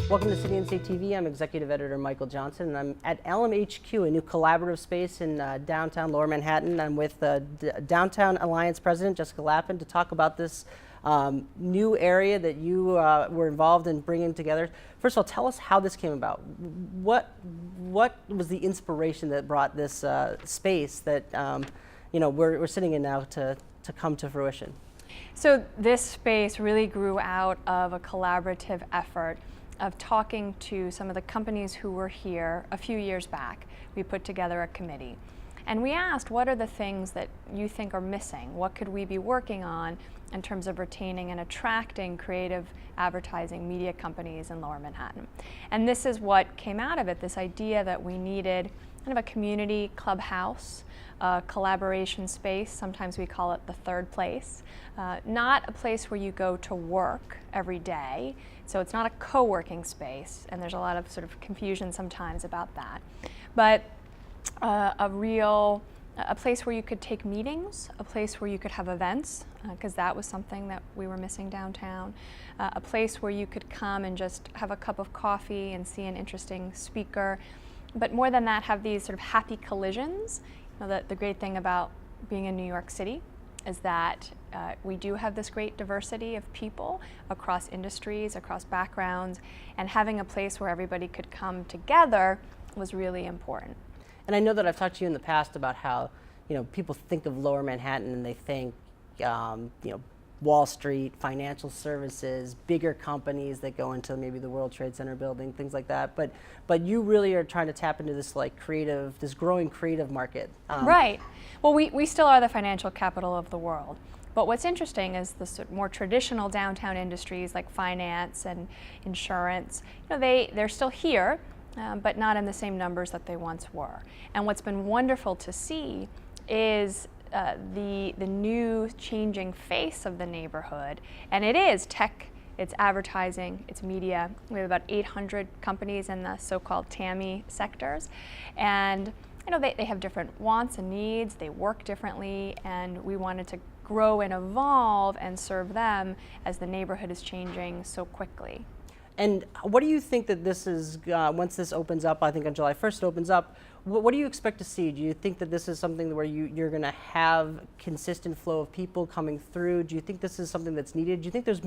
Welcome to City and State TV. I'm Executive Editor Michael Johnson, and I'm at LMHQ, a new collaborative space in downtown Lower Manhattan. I'm with Downtown Alliance President Jessica Lappin to talk about this new area that you were involved in bringing together. First of all, tell us how this came about. What was the inspiration that brought this space that we're sitting in now to come to fruition? So this space really grew out of a collaborative effort of talking to some of the companies who were here a few years back. We put together a committee and we asked, what are the things that you think are missing? What could we be working on in terms of retaining and attracting creative advertising media companies in Lower Manhattan? And this is what came out of it, this idea that we needed kind of a community clubhouse, a collaboration space. Sometimes we call it the third place. Not a place where you go to work every day. So it's not a co-working space, and there's a lot of sort of confusion sometimes about that. But a place where you could take meetings, a place where you could have events, because that was something that we were missing downtown. A place where you could come and just have a cup of coffee and see an interesting speaker. But more than that, have these sort of happy collisions. The great thing about being in New York City is that we do have this great diversity of people across industries, across backgrounds, and having a place where everybody could come together was really important. And I know that I've talked to you in the past about how people think of Lower Manhattan and they think Wall Street, financial services, bigger companies that go into maybe the World Trade Center building, things like that. But you really are trying to tap into this this growing creative market. Right. Well, we still are the financial capital of the world. But what's interesting is the more traditional downtown industries like finance and insurance, they're still here, but not in the same numbers that they once were. And what's been wonderful to see is the new changing face of the neighborhood, and it is tech, it's advertising, it's media. We have about 800 companies in the so-called TAMI sectors, and they have different wants and needs, they work differently, and we wanted to grow and evolve and serve them as the neighborhood is changing so quickly. And what do you think that this is, once this opens up, I think on July 1st it opens up, what do you expect to see? Do you think that this is something where you're going to have consistent flow of people coming through? Do you think this is something that's needed? Do you think there's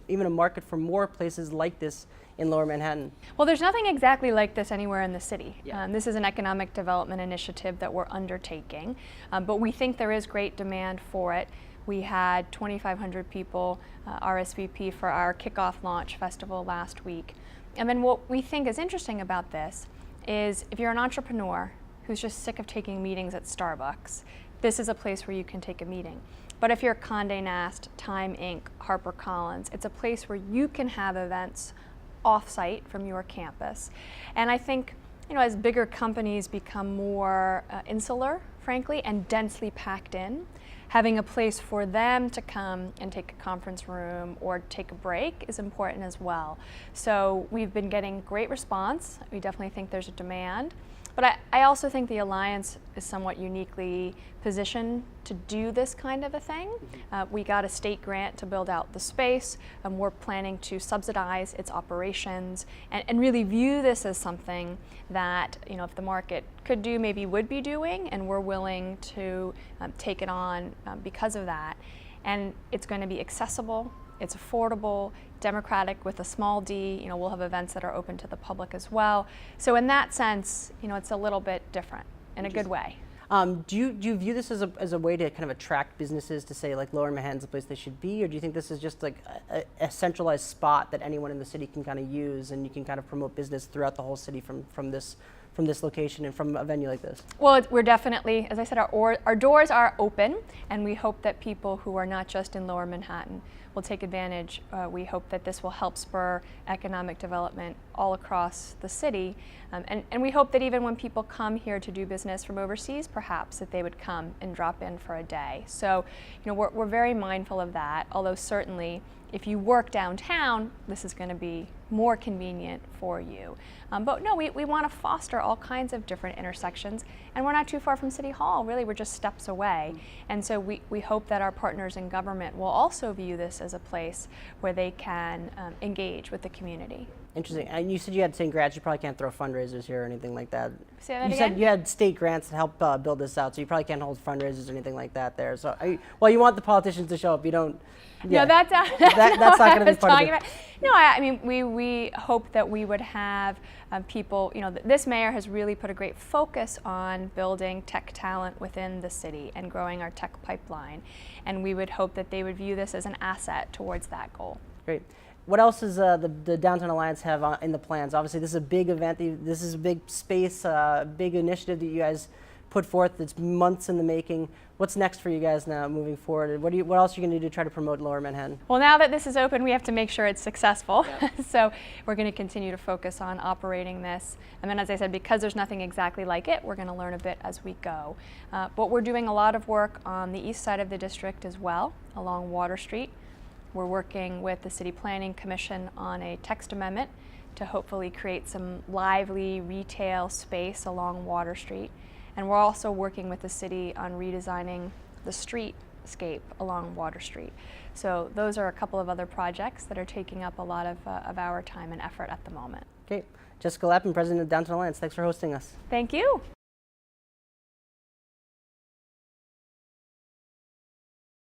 even a market for more places like this in Lower Manhattan? Well, there's nothing exactly like this anywhere in the city. Yeah. This is an economic development initiative that we're undertaking, but we think there is great demand for it. We had 2,500 people RSVP for our kickoff launch festival last week. And then what we think is interesting about this is if you're an entrepreneur who's just sick of taking meetings at Starbucks, this is a place where you can take a meeting. But if you're Condé Nast, Time Inc., HarperCollins, it's a place where you can have events off-site from your campus. And I think as bigger companies become more insular, frankly, and densely packed in, having a place for them to come and take a conference room or take a break is important as well. So we've been getting great response. We definitely think there's a demand. But I also think the Alliance is somewhat uniquely positioned to do this kind of a thing. We got a state grant to build out the space, and we're planning to subsidize its operations and really view this as something that, if the market could do, maybe would be doing, and we're willing to take it on because of that. And it's going to be accessible, it's affordable, democratic with a small d. We'll have events that are open to the public as well. So in that sense, it's a little bit different in a good way. Do you view this as a way to kind of attract businesses to say like Lower Manhattan's the place they should be, or do you think this is just like a centralized spot that anyone in the city can kind of use and you can kind of promote business throughout the whole city from this location and from a venue like this? Well, we're definitely, as I said, our doors are open, and we hope that people who are not just in Lower Manhattan will take advantage. We hope that this will help spur economic development all across the city. And we hope that even when people come here to do business from overseas, perhaps, that they would come and drop in for a day. So, we're very mindful of that, although certainly if you work downtown, this is going to be more convenient for you. But no, we want to foster all kinds of different intersections, and we're not too far from City Hall. Really, we're just steps away. And so we hope that our partners in government will also view this as a place where they can engage with the community. Interesting. And you said you had St. Grants. You probably can't throw fundraisers here or anything like that. Say that you again? said you had state grants to help build this out, so you probably can't hold fundraisers or anything like that there. So, well, you want the politicians to show up. You don't. Yeah. No, that's that's not going to be part of it. No, I mean, we hope that we would have people, this mayor has really put a great focus on building tech talent within the city and growing our tech pipeline. And we would hope that they would view this as an asset towards that goal. Great. What else does the Downtown Alliance have in the plans? Obviously, this is a big event. This is a big space, big initiative that you guys put forth. It's months in the making. What's next for you guys now moving forward? What else are you going to do to try to promote Lower Manhattan? Well, now that this is open, we have to make sure it's successful. Yep. So we're going to continue to focus on operating this. And then, as I said, because there's nothing exactly like it, we're going to learn a bit as we go. But we're doing a lot of work on the east side of the district as well, along Water Street. We're working with the City Planning Commission on a text amendment to hopefully create some lively retail space along Water Street. And we're also working with the city on redesigning the streetscape along Water Street. So those are a couple of other projects that are taking up a lot of our time and effort at the moment. Okay. Jessica Lappin, President of Downtown Alliance, thanks for hosting us. Thank you.